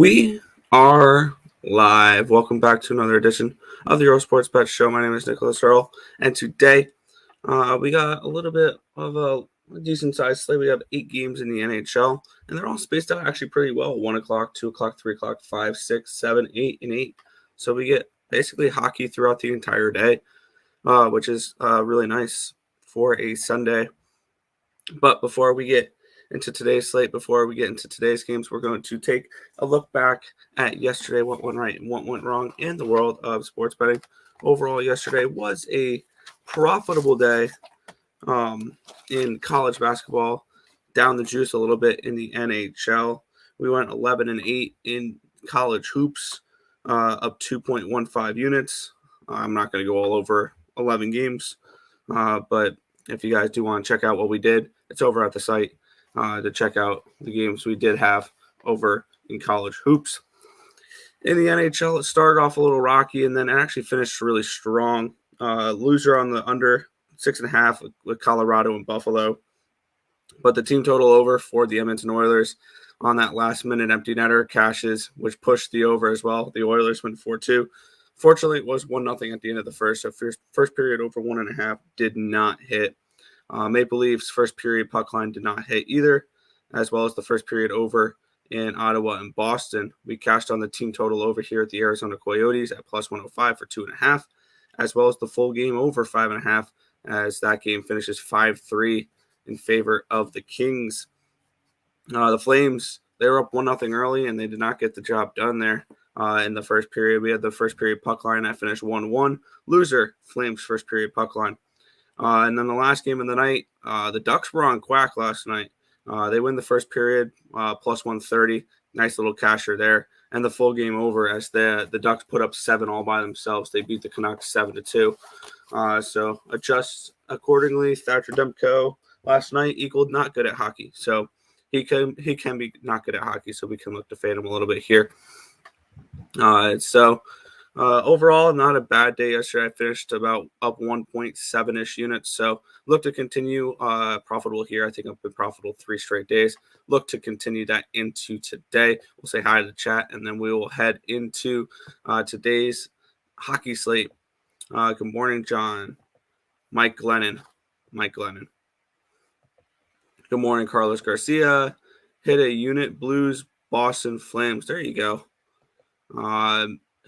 We are live. Welcome back to another edition of the Earle Sports Bet Show. My name is Nicholas Earle, and today we got a little bit of a decent sized slate. We have 8 games in the NHL, and they're all spaced out actually pretty well: 1 o'clock, 2 o'clock, 3 o'clock, 5, 6, 7, 8, and 8. So we get basically hockey throughout the entire day, which is really nice for a Sunday. But before we get into today's slate, before we get into today's games, we're going to take a look back at yesterday, what went right and what went wrong in the world of sports betting. Overall, yesterday was a profitable day in college basketball, down the juice a little bit in the NHL. We went 11-8 in college hoops, up 2.15 units. I'm not going to go all over 11 games, but if you guys do want to check out what we did, it's over at the site to check out the games we did have over in college hoops. In the NHL, it started off a little rocky, and then it actually finished really strong. Loser on the under 6.5 with Colorado and Buffalo. But the team total over for the Edmonton Oilers on that last-minute empty netter cashes, which pushed the over as well. The Oilers went 4-2. Fortunately, it was 1-0 at the end of the first. So first period over 1.5 did not hit. Maple Leafs first period puck line did not hit either, as well as the first period over in Ottawa and Boston. We cashed on the team total over here at the Arizona Coyotes at plus 105 for 2.5, as well as the full game over 5.5, as that game finishes 5-3 in favor of the Kings. The Flames, they were up 1-0 early, and they did not get the job done there. In the first period, we had the first period puck line that finished 1-1. Loser, Flames first period puck line. And then the last game of the night, the Ducks were on Quack last night. They win the first period, plus 130. Nice little casher there. And the full game over as the Ducks put up 7 all by themselves. They beat the Canucks 7-2. So adjust accordingly. Thatcher Demko last night equaled not good at hockey. So he can be not good at hockey, so we can look to fade him a little bit here. Overall, not a bad day yesterday. I finished about up 1.7-ish units. So look to continue profitable here. I think I've been profitable 3 straight days. Look to continue that into today. We'll say hi to the chat, and then we will head into today's hockey slate. Good morning, John. Mike Glennon. Good morning, Carlos Garcia. Hit a unit, Blues, Boston Flames. There you go.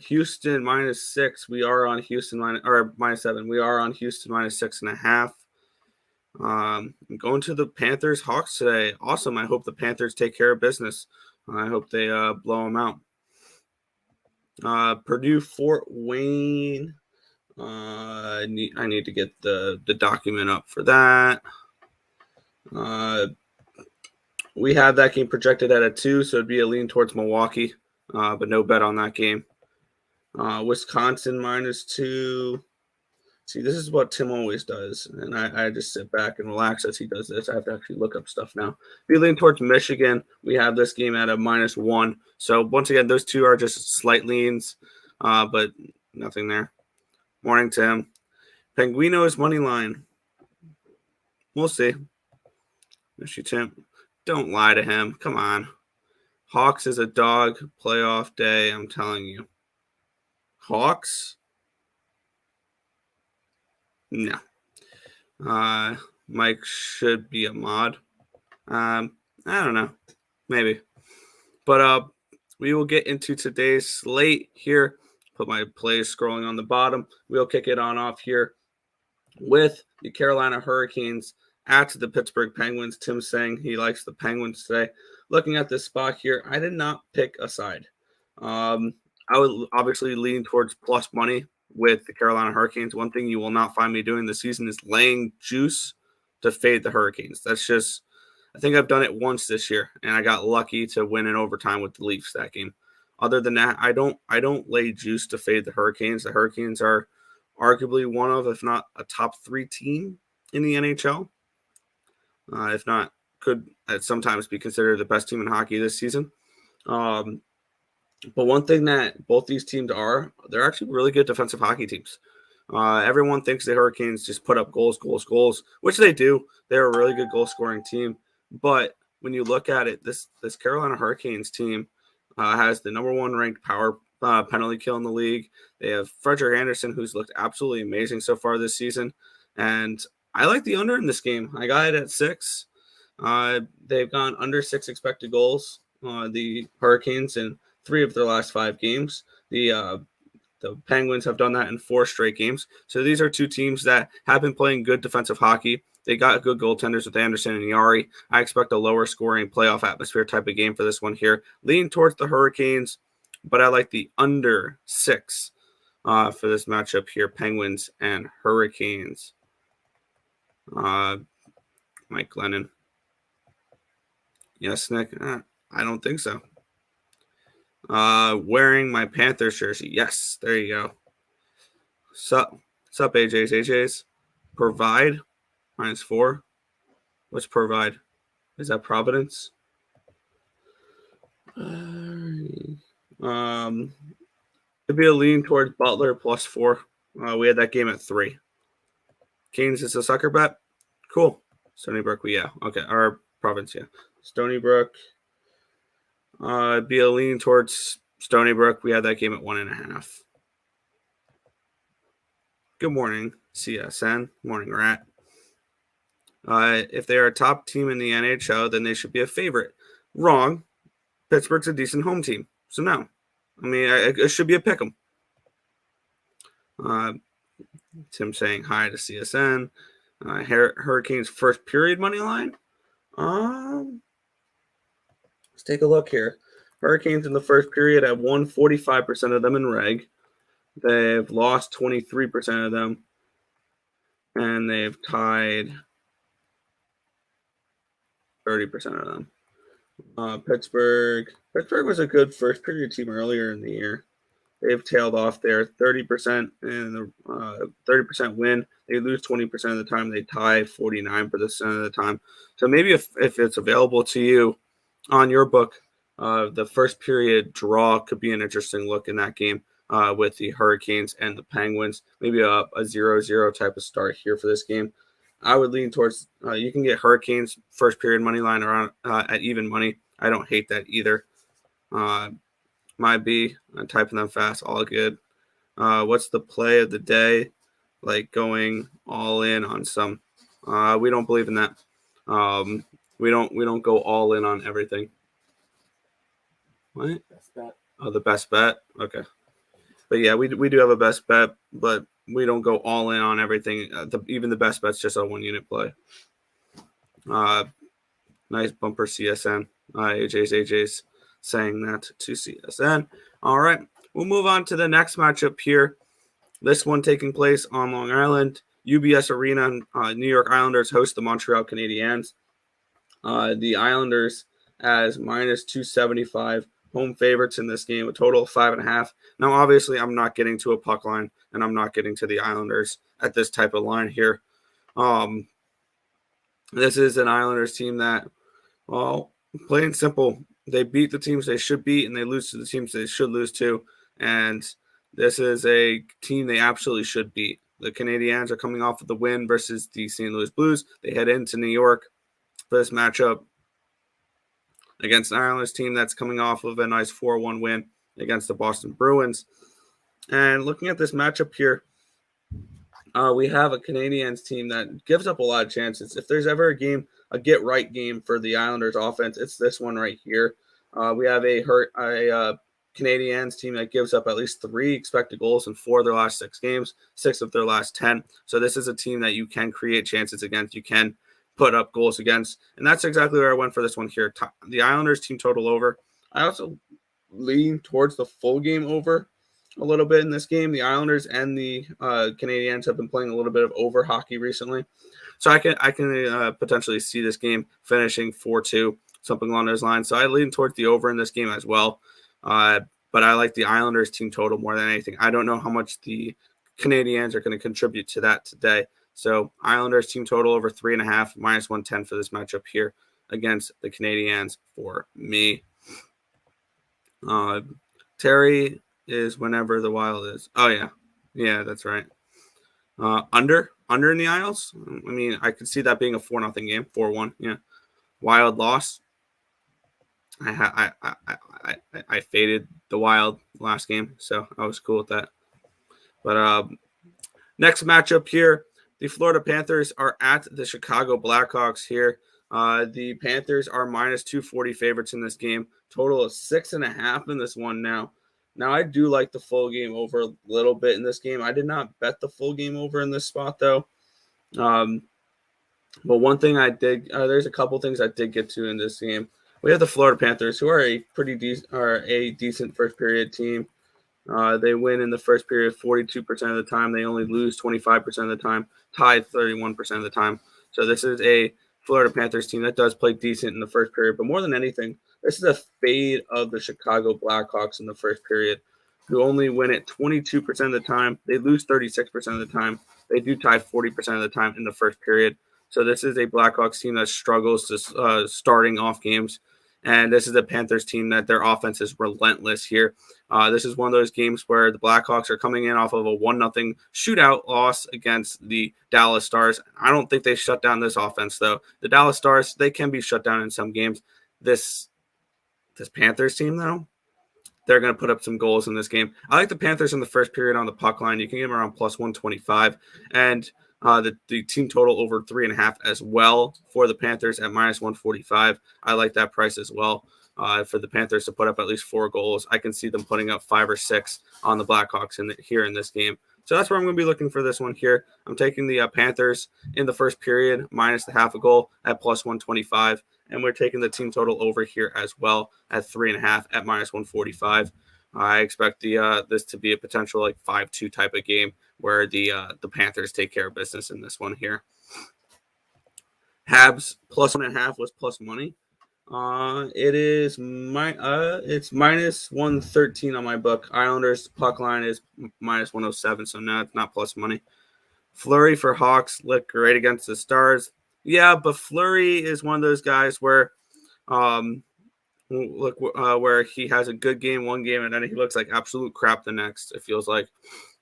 Houston -6. We are on Houston -7. We are on Houston -6.5. I'm going to the Panthers Hawks today. Awesome. I hope the Panthers take care of business. I hope they blow them out. Purdue Fort Wayne. I need to get the document up for that. We have that game projected at a 2, so it'd be a lean towards Milwaukee, but no bet on that game. Wisconsin -2. See, this is what Tim always does, and I just sit back and relax as he does this. I have to actually look up stuff now. Be leaning towards Michigan. We have this game at a -1. So once again, those two are just slight leans, but nothing there. Morning, Tim. Penguinos money line. We'll see. Miss you, Tim. Don't lie to him. Come on. Hawks is a dog playoff day, I'm telling you. Hawks? No. Mike should be a mod. I don't know. Maybe. But we will get into today's slate here. Put my plays scrolling on the bottom. We'll kick it on off here with the Carolina Hurricanes at the Pittsburgh Penguins. Tim saying he likes the Penguins today. Looking at this spot here, I did not pick a side. I would obviously lean towards plus money with the Carolina Hurricanes. One thing you will not find me doing this season is laying juice to fade the Hurricanes. That's just, I think I've done it once this year, and I got lucky to win in overtime with the Leafs that game. Other than that, I don't lay juice to fade the Hurricanes. The Hurricanes are arguably one of, if not a top 3 team in the NHL. If not, could sometimes be considered the best team in hockey this season. But one thing that both these teams are, they're actually really good defensive hockey teams. Everyone thinks the Hurricanes just put up goals, which they do. They're a really good goal-scoring team. But when you look at it, this Carolina Hurricanes team, has the number 1 ranked power penalty kill in the league. They have Frederick Anderson, who's looked absolutely amazing so far this season. And I like the under in this game. I got it at 6. They've gone under 6 expected goals, the Hurricanes, in 3 of their last 5 games. The Penguins have done that in 4 straight games. So these are 2 teams that have been playing good defensive hockey. They got good goaltenders with Anderson and Yari. I expect a lower scoring playoff atmosphere type of game for this one here. Lean towards the Hurricanes, but I like the under 6 for this matchup here, Penguins and Hurricanes. Mike Glennon. Yes, Nick? I don't think so. Wearing my Panthers jersey. Yes, there you go. Sup, AJs? Provide -4. What's provide? Is that Providence? It'd be a lean towards Butler +4. We had that game at 3. Canes is a sucker bet. Cool. Stony Brook, yeah. Okay, our Province, yeah. Stony Brook. Be a lean towards Stony Brook. We had that game at 1.5. Good morning, CSN. Morning, Rat. If they are a top team in the NHL, then they should be a favorite. Wrong. Pittsburgh's a decent home team. So, no. I mean, it should be a pick 'em. Tim saying hi to CSN. Hurricanes first period money line. Let's take a look here. Hurricanes in the first period have won 45% of them in reg. They've lost 23% of them. And they've tied 30% of them. Pittsburgh was a good first period team earlier in the year. They've tailed off there, 30% and 30% win. They lose 20% of the time. They tie 49% of the time. So maybe if it's available to you on your book, the first period draw could be an interesting look in that game with the Hurricanes and the Penguins. Maybe a 0-0 type of start here for this game. I would lean towards you can get Hurricanes first period money line around at even money. I don't hate that either. My B, I'm typing them fast, all good. What's the play of the day? Like going all in on some. We don't believe in that. We don't go all in on everything. What? Best bet. Oh, the best bet. Okay, but yeah, we do have a best bet, but we don't go all in on everything. Even the best bet's just a 1-unit play. Nice bumper CSN. AJ's saying that to CSN. All right, we'll move on to the next matchup here. This one taking place on Long Island, UBS Arena. New York Islanders host the Montreal Canadiens. The Islanders as -275 home favorites in this game, a total of 5.5. Now, obviously, I'm not getting to a puck line, and I'm not getting to the Islanders at this type of line here. This is an Islanders team that, well, plain and simple, they beat the teams they should beat, and they lose to the teams they should lose to. And this is a team they absolutely should beat. The Canadiens are coming off of the win versus the St. Louis Blues. They head into New York for this matchup against an Islanders team that's coming off of a nice 4-1 win against the Boston Bruins. And looking at this matchup here, we have a Canadiens team that gives up a lot of chances. If there's ever a game, a get-right game for the Islanders offense, it's this one right here. We have a Canadiens team that gives up at least 3 expected goals in 4 of their last 6 games, 6 of their last 10. So this is a team that you can create chances against. You can put up goals against. And that's exactly where I went for this one here. The Islanders team total over. I also lean towards the full game over a little bit in this game. The Islanders and the Canadiens have been playing a little bit of over hockey recently. So I can potentially see this game finishing 4-2, something along those lines. So I lean towards the over in this game as well. But I like the Islanders team total more than anything. I don't know how much the Canadiens are going to contribute to that today. So Islanders team total over 3.5, -110 for this matchup here against the Canadiens for me. Terry is whenever the Wild is. Oh, yeah. Yeah, that's right. Under in the Isles? I mean, I could see that being a 4-0 game, 4-1. Yeah. Wild loss. I faded the Wild last game, so I was cool with that. But next matchup here, the Florida Panthers are at the Chicago Blackhawks here. The Panthers are minus 240 favorites in this game. Total of 6.5 in this one now. Now, I do like the full game over a little bit in this game. I did not bet the full game over in this spot, though. But one thing I did, there's a couple things I did get to in this game. We have the Florida Panthers, who are a decent first period team. They win in the first period 42% of the time. They only lose 25% of the time, tied 31% of the time. So this is a Florida Panthers team that does play decent in the first period. But more than anything, this is a fade of the Chicago Blackhawks in the first period, who only win it 22% of the time. They lose 36% of the time. They do tie 40% of the time in the first period. So this is a Blackhawks team that struggles to starting off games. And this is a Panthers team that their offense is relentless here. This is one of those games where the Blackhawks are coming in off of a 1-0 shootout loss against the Dallas Stars. I don't think they shut down this offense, though. The Dallas Stars, they can be shut down in some games. This Panthers team, though, they're going to put up some goals in this game. I like the Panthers in the first period on the puck line. You can get them around plus 125. And the team total over 3.5 as well for the Panthers at minus 145. I like that price as well. For the Panthers to put up at least 4 goals. I can see them putting up 5 or 6 on the Blackhawks here in this game. So that's where I'm going to be looking for this one here. I'm taking the Panthers in the first period minus the half a goal at plus 125. And we're taking the team total over here as well at 3.5 at minus 145. I expect this to be a potential like 5-2 type of game where the Panthers take care of business in this one here. Habs plus 1.5 was plus money. It's minus 113 on my book. Islanders puck line is minus 107, so now it's not plus money. Fleury for Hawks looked great against the Stars. Yeah, but Fleury is one of those guys where where he has a good game one game and then he looks like absolute crap the next. It feels like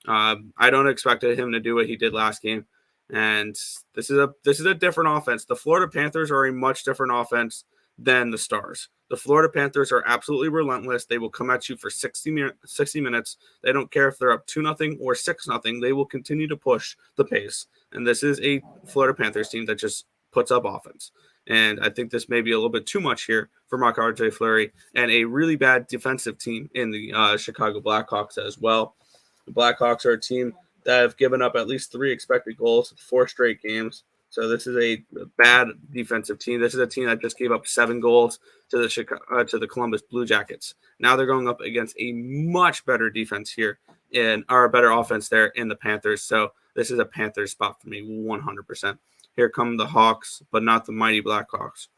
I don't expect him to do what he did last game. And this is a different offense. The Florida Panthers are a much different offense than the Stars. The Florida Panthers are absolutely relentless. They will come at you for 60 minutes. They don't care if they're up 2-0 or 6-0. They will continue to push the pace. And this is a Florida Panthers team that just puts up offense. And I think this may be a little bit too much here for Marc-Andre Fleury and a really bad defensive team in the Chicago Blackhawks as well. The Blackhawks are a team that have given up at least 3 expected goals in 4 straight games. So this is a bad defensive team. This is a team that just gave up 7 goals to the Columbus Blue Jackets. Now they're going up against a much better defense here or a better offense there in the Panthers. So this is a Panthers spot for me 100%. Here come the Hawks, but not the mighty Blackhawks.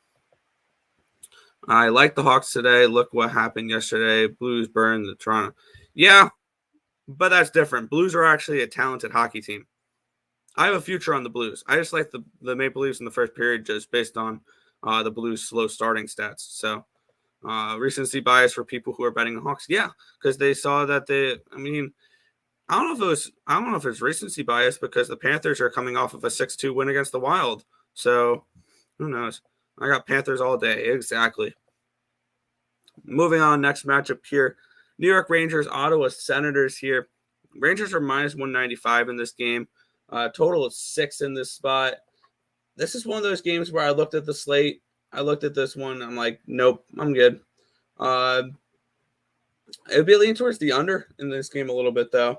I like the Hawks today. Look what happened yesterday. Blues burned the Toronto. Yeah, but that's different. Blues are actually a talented hockey team. I have a future on the Blues. I just like the Maple Leafs in the first period just based on the Blues' slow starting stats. So recency bias for people who are betting the Hawks. Yeah, because they saw that I don't know if it's recency bias because the Panthers are coming off of a 6-2 win against the Wild. So who knows? I got Panthers all day. Exactly. Moving on, next matchup here. New York Rangers, Ottawa Senators here. Rangers are minus 195 in this game. Total of 6 in this spot. This is one of those games where I looked at the slate. I looked at this one. I'm like, nope, I'm good. It would be leaning towards the under in this game a little bit, though,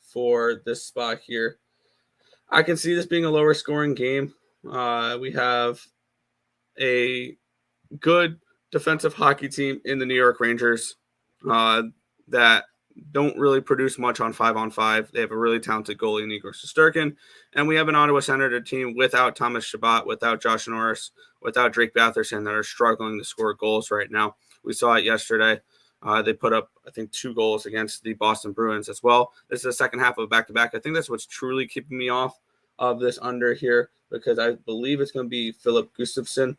for this spot here. I can see this being a lower scoring game. We have a good defensive hockey team in the New York Rangers that don't really produce much on 5-on-5. They have a really talented goalie in Igor Shesterkin. And we have an Ottawa Senator team without Thomas Chabot, without Josh Norris, without Drake Batherson that are struggling to score goals right now. We saw it yesterday. They put up, I think, 2 goals against the Boston Bruins as well. This is the second half of a back-to-back. I think that's what's truly keeping me off of this under here because I believe it's going to be Philip Gustafsson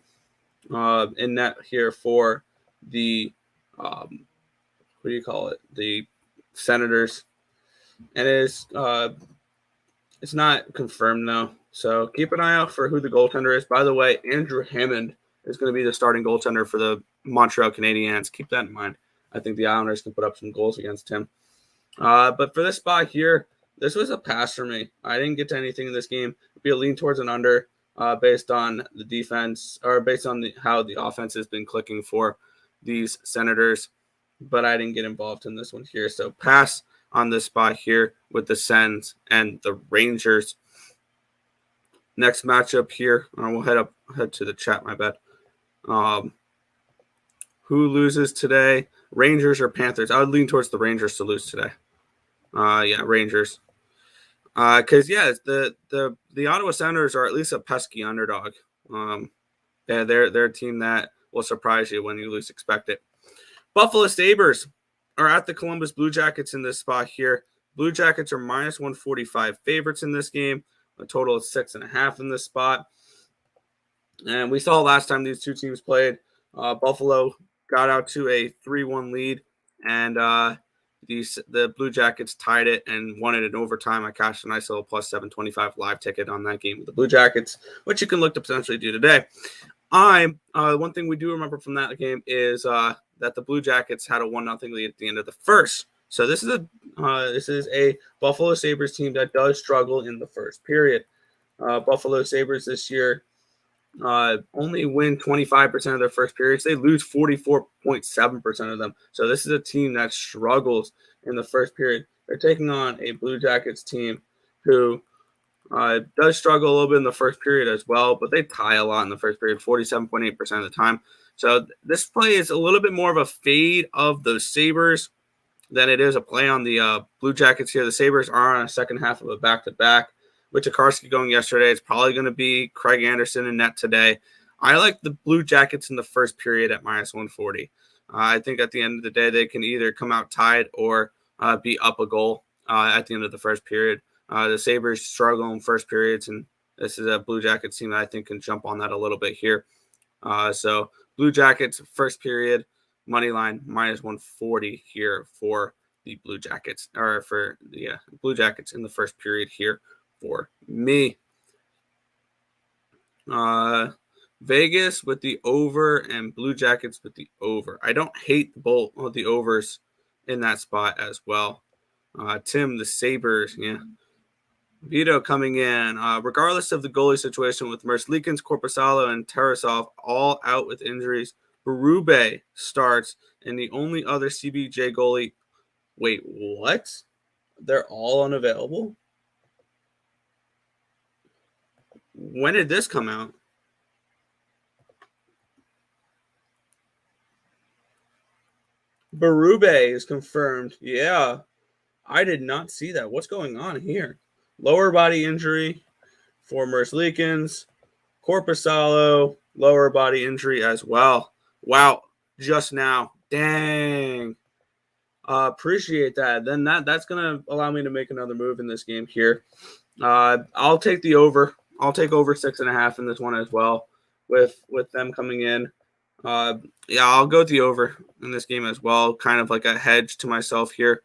in net here for the, the Senators. And it's not confirmed, though. So keep an eye out for who the goaltender is. By the way, Andrew Hammond is going to be the starting goaltender for the Montreal Canadiens. Keep that in mind. I think the Islanders can put up some goals against him. But for this spot here, this was a pass for me. I didn't get to anything in this game. It'd be a lean towards an under based on the defense or based on how the offense has been clicking for these Senators. But I didn't get involved in this one here. So pass on this spot here with the Sens and the Rangers. Next matchup here, we'll head to the chat, my bad. Who loses today? Rangers or Panthers? I would lean towards the Rangers to lose today. Yeah, Rangers. Because the Ottawa Senators are at least a pesky underdog. Yeah, they're a team that will surprise you when you least expect it. Buffalo Sabres are at the Columbus Blue Jackets in this spot here. Blue Jackets are minus 145 favorites in this game. A total of 6.5 in this spot. And we saw last time these two teams played, Buffalo got out to a 3-1 lead, and the Blue Jackets tied it and won it in overtime. I cashed a nice little plus 725 live ticket on that game with the Blue Jackets, which you can look to potentially do today. One thing we do remember from that game is that the Blue Jackets had a 1-0 lead at the end of the first. So this is a Buffalo Sabres team that does struggle in the first period. Buffalo Sabres this year only win 25% of their first periods. They lose 44.7% of them. So this is a team that struggles in the first period. They're taking on a Blue Jackets team who does struggle a little bit in the first period as well, but they tie a lot in the first period, 47.8% of the time. So this play is a little bit more of a fade of those Sabres than it is a play on the Blue Jackets here. The Sabres are on a second half of a back-to-back. With Tokarski going yesterday, it's probably going to be Craig Anderson in net today. I like the Blue Jackets in the first period at minus 140. I think at the end of the day, they can either come out tied or be up a goal at the end of the first period. The Sabres struggle in first periods, and this is a Blue Jackets team that I think can jump on that a little bit here. So Blue Jackets, first period, money line, minus 140 here for the Blue Jackets, or for the Blue Jackets in the first period here for me. Vegas with the over and Blue Jackets with the over. I don't hate both of the overs in that spot as well. Tim, the Sabres, yeah. Vito coming in. Regardless of the goalie situation with Merzlikins, Korpisalo, and Tarasov all out with injuries, Berube starts, and the only other CBJ goalie. Wait, what? They're all unavailable? When did this come out? Berube is confirmed. Yeah, I did not see that. What's going on here? Lower body injury for Merzlikins. Korpisalo, lower body injury as well. Wow, just now. Dang. Appreciate that. Then that's going to allow me to make another move in this game here. I'll take the over. I'll take over 6.5 in this one as well with them coming in. I'll go with the over in this game as well. Kind of like a hedge to myself here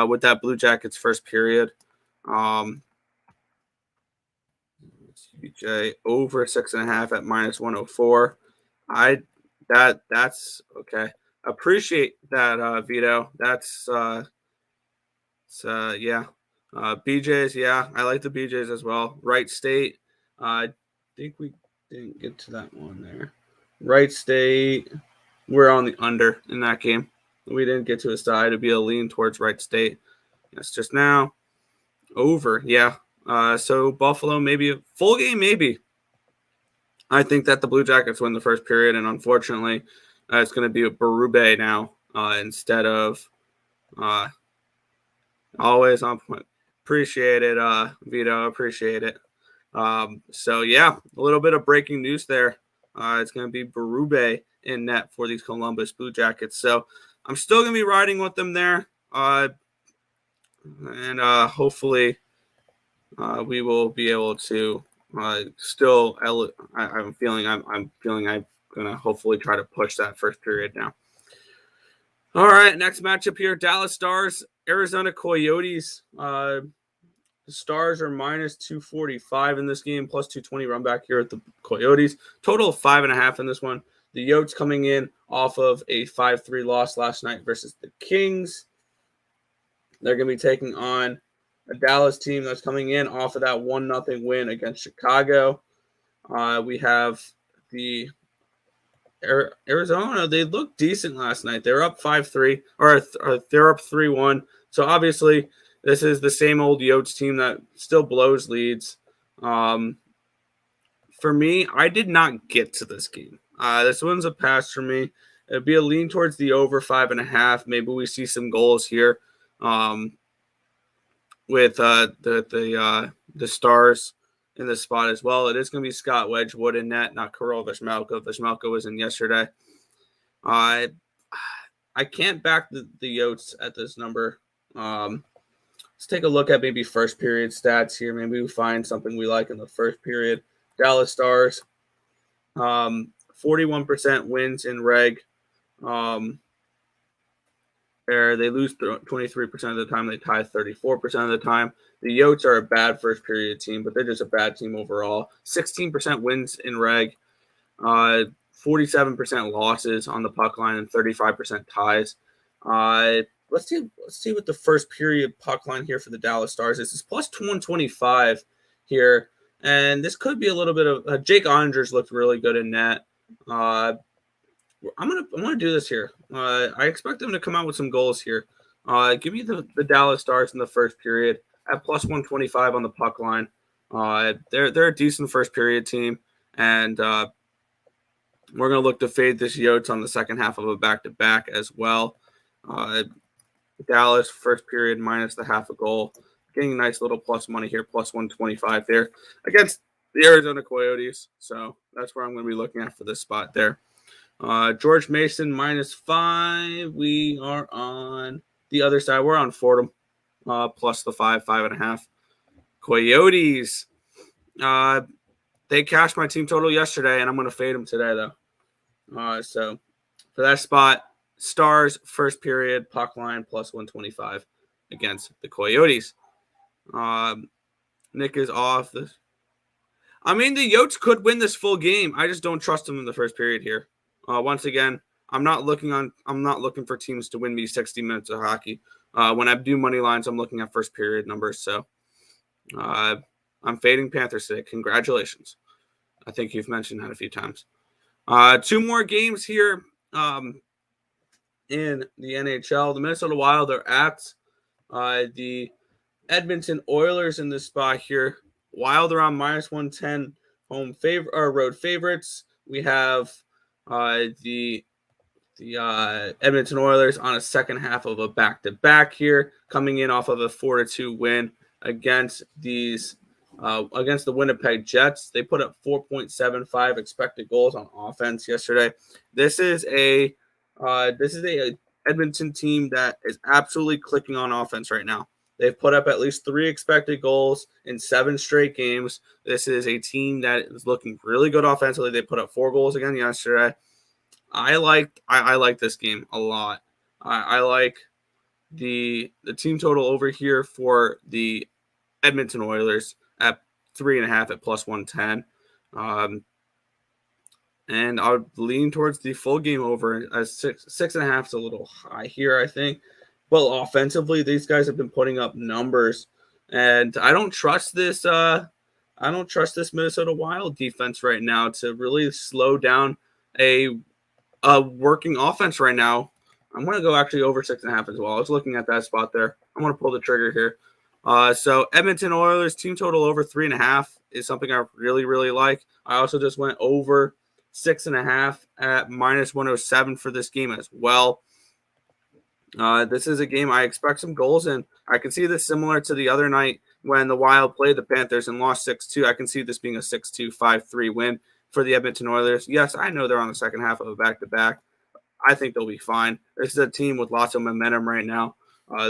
with that Blue Jackets first period. CJ over 6.5 at minus 104. That's okay. Appreciate that, Vito. That's yeah. BJ's, yeah. I like the BJ's as well. Wright State. I think we didn't get to that one there. Wright State. We're on the under in that game. We didn't get to a side. It'd be a lean towards Wright State. That's just now. Over, yeah. So Buffalo, maybe a full game, maybe. I think that the Blue Jackets win the first period, and unfortunately, it's going to be a Berube now instead of always on point. Appreciate it, Vito. Appreciate it. So, yeah, a little bit of breaking news there. It's going to be Berube in net for these Columbus Blue Jackets. So I'm still going to be riding with them there. And hopefully we will be able to still. I'm feeling I'm going to hopefully try to push that first period now. All right, next matchup here, Dallas Stars, Arizona Coyotes. The Stars are minus 245 in this game, plus 220 run back here at the Coyotes. Total of 5.5 in this one. The Yotes coming in off of a 5-3 loss last night versus the Kings. They're going to be taking on a Dallas team that's coming in off of that 1-0 win against Chicago. We have the Arizona. They looked decent last night. They were up 5-3, or they're up 3-1. So obviously, this is the same old Yotes team that still blows leads. For me, I did not get to this game. This one's a pass for me. It'd be a lean towards the over 5.5. Maybe we see some goals here with the Stars in this spot as well. It is going to be Scott Wedgwood in net, not Kirill Vishmalko. Vishmalko was in yesterday. I can't back the Yotes at this number. Let's take a look at maybe first period stats here. Maybe we find something we like in the first period. Dallas Stars, 41% wins in reg. They lose 23% of the time. They tie 34% of the time. The Yotes are a bad first period team, but they're just a bad team overall. 16% wins in reg, 47% losses on the puck line, and 35% ties. Let's see what the first period puck line here for the Dallas Stars is. It's plus 125 here, and this could be a little bit of Jake Onders looked really good in net. I'm gonna do this here. I expect them to come out with some goals here. Give me the Dallas Stars in the first period at plus 125 on the puck line. They're a decent first period team, and we're gonna look to fade this Yotes on the second half of a back-to-back as well. Dallas first period minus the half a goal, getting a nice little plus money here, plus 125 there against the Arizona Coyotes. So that's where I'm going to be looking at for this spot there. George Mason minus 5. We are on the other side. We're on Fordham plus the 5.5. Coyotes. They cashed my team total yesterday, and I'm going to fade them today though. So for that spot, Stars first period puck line plus 125 against the Coyotes. Nick is off this. I mean, the Yotes could win this full game. I just don't trust them in the first period here. Once again, I'm not looking for teams to win me 60 minutes of hockey. When I do money lines, I'm looking at first period numbers. So I'm fading Panthers today. Congratulations. I think you've mentioned that a few times. 2 more games here. In the NHL, the Minnesota Wild are at the Edmonton Oilers in this spot here. Wild are on minus 110 road favorites. We have the Edmonton Oilers on a second half of a back-to-back here, coming in off of a 4-2 win against the Winnipeg Jets. They put up 4.75 expected goals on offense yesterday. This is a Edmonton team that is absolutely clicking on offense right now. They've put up at least 3 expected goals in 7 straight games. This is a team that is looking really good offensively. They put up 4 goals again yesterday. I like this game a lot. I like the team total over here for the Edmonton Oilers at 3.5 at plus 110. And I would lean towards the full game over as 6.5 is a little high here, I think. But offensively, these guys have been putting up numbers, and I don't trust this. Minnesota Wild defense right now to really slow down a working offense right now. I'm going to go actually over 6.5 as well. I was looking at that spot there. I'm going to pull the trigger here. So Edmonton Oilers team total over 3.5 is something I really, really like. I also just went over 6.5 at minus 107 for this game as well. This is a game I expect some goals in. I can see this similar to the other night when the Wild played the Panthers and lost 6-2. I can see this being a 6-2, 5-3 win for the Edmonton Oilers. Yes, I know they're on the second half of a back-to-back. I think they'll be fine. This is a team with lots of momentum right now.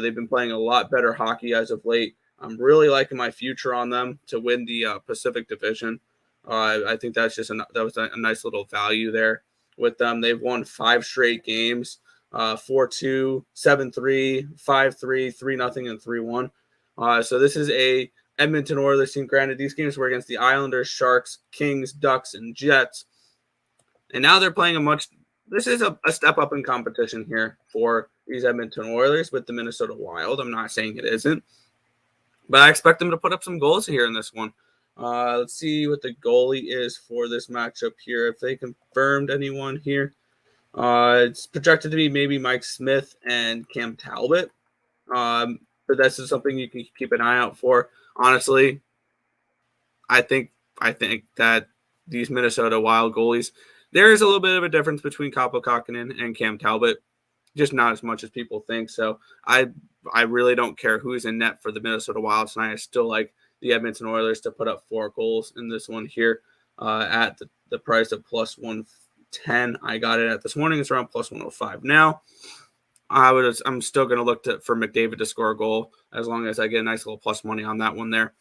They've been playing a lot better hockey as of late. I'm really liking my future on them to win the Pacific Division. I think that was a nice little value there with them. They've won 5 straight games, 4-2, 7-3, 5-3, 3-0, and 3-1. So this is a Edmonton Oilers team. Granted, these games were against the Islanders, Sharks, Kings, Ducks, and Jets. And now they're playing this is a step up in competition here for these Edmonton Oilers with the Minnesota Wild. I'm not saying it isn't, but I expect them to put up some goals here in this one. Let's see what the goalie is for this matchup here. If they confirmed anyone here, it's projected to be maybe Mike Smith and Cam Talbot. But this is something you can keep an eye out for. Honestly, I think that these Minnesota Wild goalies, there is a little bit of a difference between Kaapo Kähkönen and Cam Talbot, just not as much as people think. So I really don't care who's in net for the Minnesota Wild tonight. I still like the Edmonton Oilers to put up 4 goals in this one here at the price of plus 110. I got it at this morning. It's around plus 105 now. I'm still going to look for McDavid to score a goal as long as I get a nice little plus money on that one there.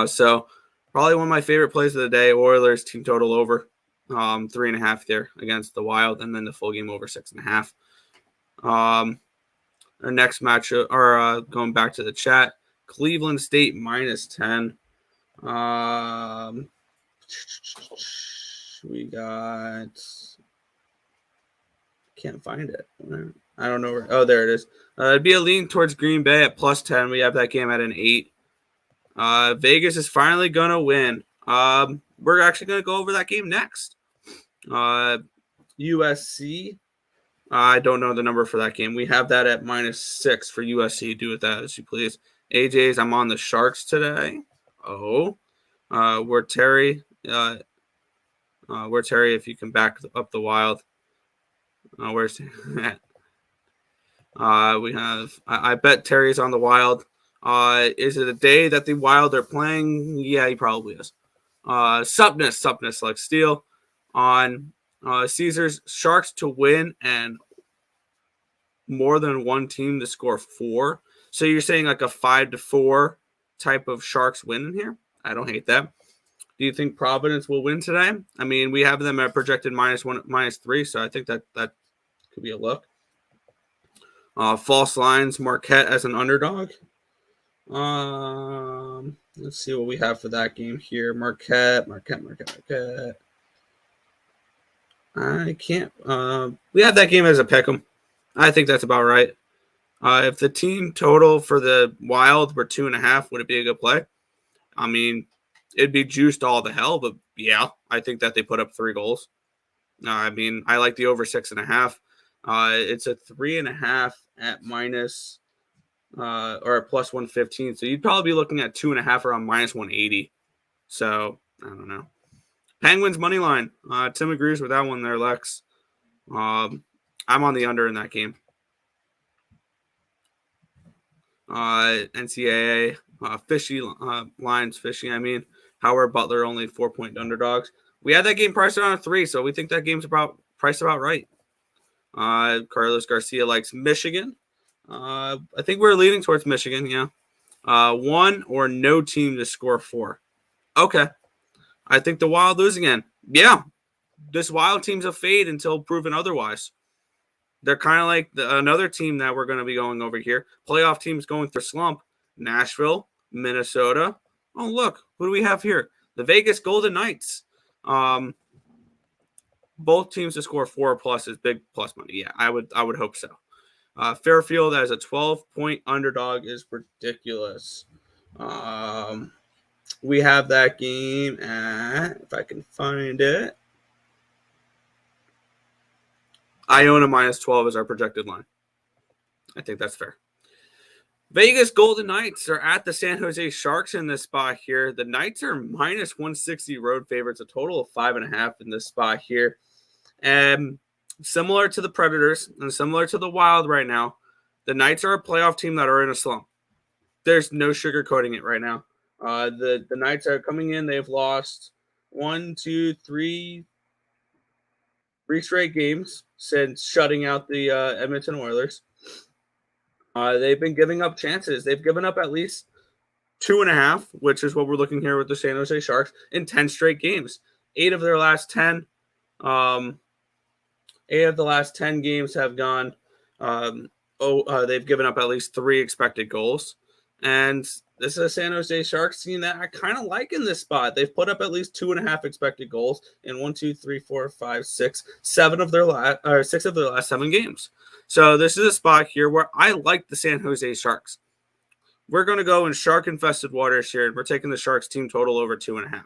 So probably one of my favorite plays of the day, Oilers team total over 3.5 there against the Wild, and then the full game over 6.5. Our next matchup, or going back to the chat, Cleveland State -10. We got, can't find it. I don't know where. Oh, there it is. It'd be a lean towards Green Bay at +10. We have that game at an 8. Vegas is finally going to win. We're actually going to go over that game next. USC. I don't know the number for that game. We have that at -6 for USC. Do with that as you please. AJ's, I'm on the Sharks today. We're Terry. If you can back up the Wild. Where's that? We have. I bet Terry's on the Wild. Is it a day that the Wild are playing? Yeah, he probably is. Supness like steel on Caesars Sharks to win and more than one team to score 4. So you're saying like a 5-4 type of Sharks win in here? I don't hate that. Do you think Providence will win today? I mean, we have them at projected -1, -3, so I think that could be a look. False lines, Marquette as an underdog. Let's see what we have for that game here. Marquette. I can't. We have that game as a pick'em. I think that's about right. If the team total for the Wild were 2.5, would it be a good play? I mean, it'd be juiced all to hell, but yeah, I think that they put up 3 goals. I mean, I like the over 6.5. It's a 3.5 at minus or a plus 115. So you'd probably be looking at 2.5 around -180. So I don't know. Penguins money line. Tim agrees with that one there, Lex. I'm on the under in that game. NCAA fishy lines fishy. I mean, Howard Butler only 4-point underdogs. We had that game priced around 3, so we think that game's priced about right. Carlos Garcia likes Michigan. I think we're leaning towards Michigan. Yeah, 1 or no team to score 4. Okay, I think the Wild lose again. Yeah, this Wild team's a fade until proven otherwise. They're kind of like another team that we're going to be going over here. Playoff teams going through slump. Nashville, Minnesota. Oh, look. Who do we have here? The Vegas Golden Knights. Both teams to score 4+ is big plus money. Yeah, I would hope so. Fairfield as a 12-point underdog is ridiculous. We have that game at, if I can find it, Iona -12 is our projected line. I think that's fair. Vegas Golden Knights are at the San Jose Sharks in this spot here. The Knights are -160 road favorites, a total of 5.5 in this spot here. And similar to the Predators and similar to the Wild right now, the Knights are a playoff team that are in a slump. There's no sugarcoating it right now. The Knights are coming in. They've lost 3 straight games since shutting out the Edmonton Oilers. They've been giving up chances. They've given up at least 2.5, which is what we're looking here with the San Jose Sharks, in 10 straight games. 8 of their last 10. 8 of the last 10 games have gone. They've given up at least 3 expected goals. And this is a San Jose Sharks team that I kind of like in this spot. They've put up at least 2.5 expected goals in 6 of their last 7 games. So this is a spot here where I like the San Jose Sharks. We're going to go in shark-infested waters here, and we're taking the Sharks team total over 2.5.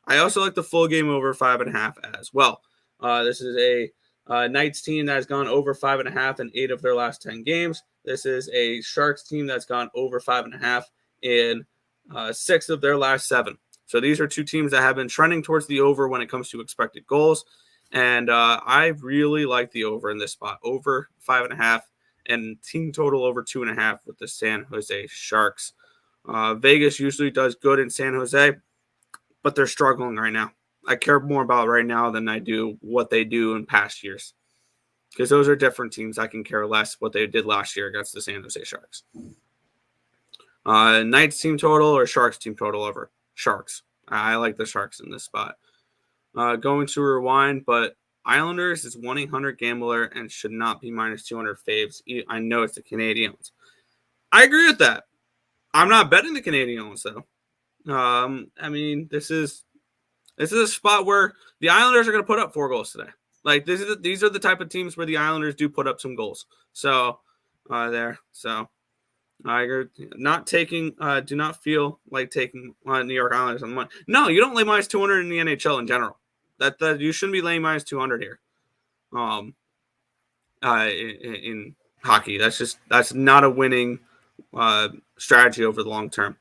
I also like the full game over 5.5 as well. This is a Knights team that has gone over 5.5 in 8 of their last 10 games. This is a Sharks team that's gone over 5.5 in 6 of their last 7. So these are two teams that have been trending towards the over when it comes to expected goals. And I really like the over in this spot, over 5.5 and team total over 2.5 with the San Jose Sharks. Vegas usually does good in San Jose, but they're struggling right now. I care more about right now than I do what they do in past years, because those are different teams. I can care less what they did last year against the San Jose Sharks. Knights team total or Sharks team total over? Sharks. I like the Sharks in this spot. Going to rewind, but Islanders is 1-800 gambler and should not be minus 200 faves. I know it's the Canadiens. I agree with that. I'm not betting the Canadiens though. I mean, this is a spot where the Islanders are going to put up 4 goals today. Like these are the type of teams where the Islanders do put up some goals. So there. So I agree. Not taking. Do not feel like taking New York Islanders on the money. No, you don't lay minus 200 in the NHL in general. That you shouldn't be laying minus 200 here. In hockey, that's not a winning strategy over the long term.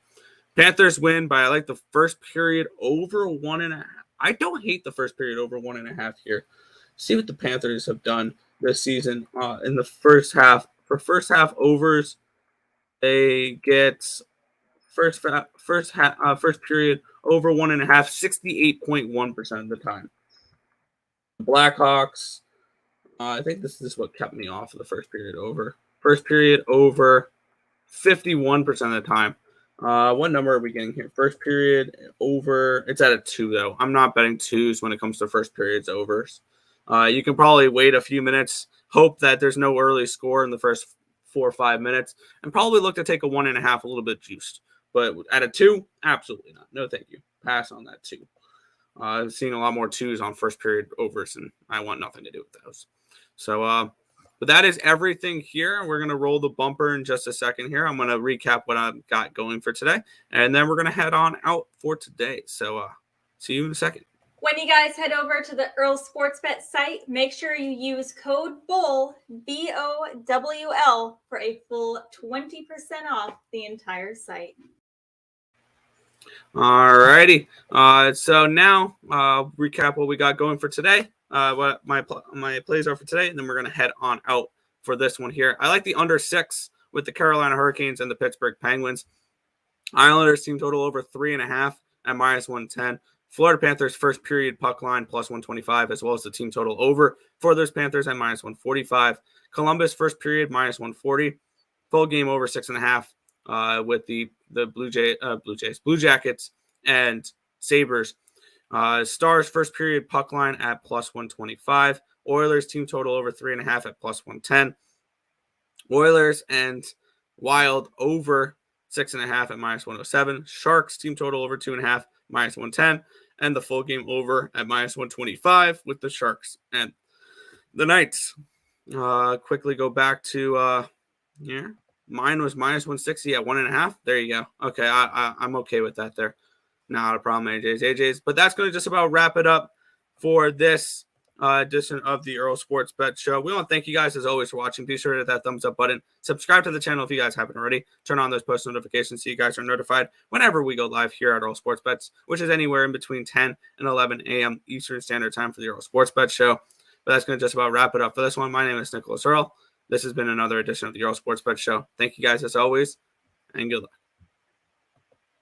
Panthers win by I like the first period over 1.5. I don't hate the first period over 1.5 here. See what the Panthers have done this season in the first half. For first half overs, they get first period over 1.5, 68.1% of the time. The Blackhawks, I think this is what kept me off of the first period over. First period over 51% of the time. What number are we getting here? First period over. It's at a 2, though. I'm not betting 2s when it comes to first periods overs. You can probably wait a few minutes, hope that there's no early score in the first 4 or 5 minutes, and probably look to take a 1.5 a little bit juiced. But at a 2, absolutely not. No, thank you. Pass on that 2. I've seen a lot more 2s on first period overs, and I want nothing to do with those. So, but that is everything here. We're going to roll the bumper in just a second here. I'm going to recap what I've got going for today, and then we're going to head on out for today. So see you in a second. When you guys head over to the Earle Sportsbet site, make sure you use code BOWL, BOWL, for a full 20% off the entire site. All righty. So now recap what we got going for today. What my plays are for today, and then we're going to head on out for this one here. I like the under 6 with the Carolina Hurricanes and the Pittsburgh Penguins. Islanders team total over 3.5 at minus 110. Florida Panthers first period puck line plus 125, as well as the team total over for those Panthers at minus 145. Columbus first period minus 140. Full game over 6.5 with the Blue Jackets and Sabres. Stars first period puck line at plus 125. Oilers team total over 3.5 at plus 110. Oilers and Wild over 6.5 at minus 107. Sharks team total over 2.5 minus 110. And the full game over at minus 125 with the Sharks and the Knights. Quickly go back to here. Mine was minus 160 at 1.5. There you go. Okay, I'm okay with that there. Not a problem, AJ's. But that's going to just about wrap it up for this edition of the Earle Sports Bet Show. We want to thank you guys, as always, for watching. Be sure to hit that thumbs up button. Subscribe to the channel if you guys haven't already. Turn on those post notifications so you guys are notified whenever we go live here at Earle Sports Bets, which is anywhere in between 10 and 11 a.m. Eastern Standard Time for the Earle Sports Bet Show. But that's going to just about wrap it up for this one. My name is Nicholas Earle. This has been another edition of the Earle Sports Bet Show. Thank you guys, as always, and good luck.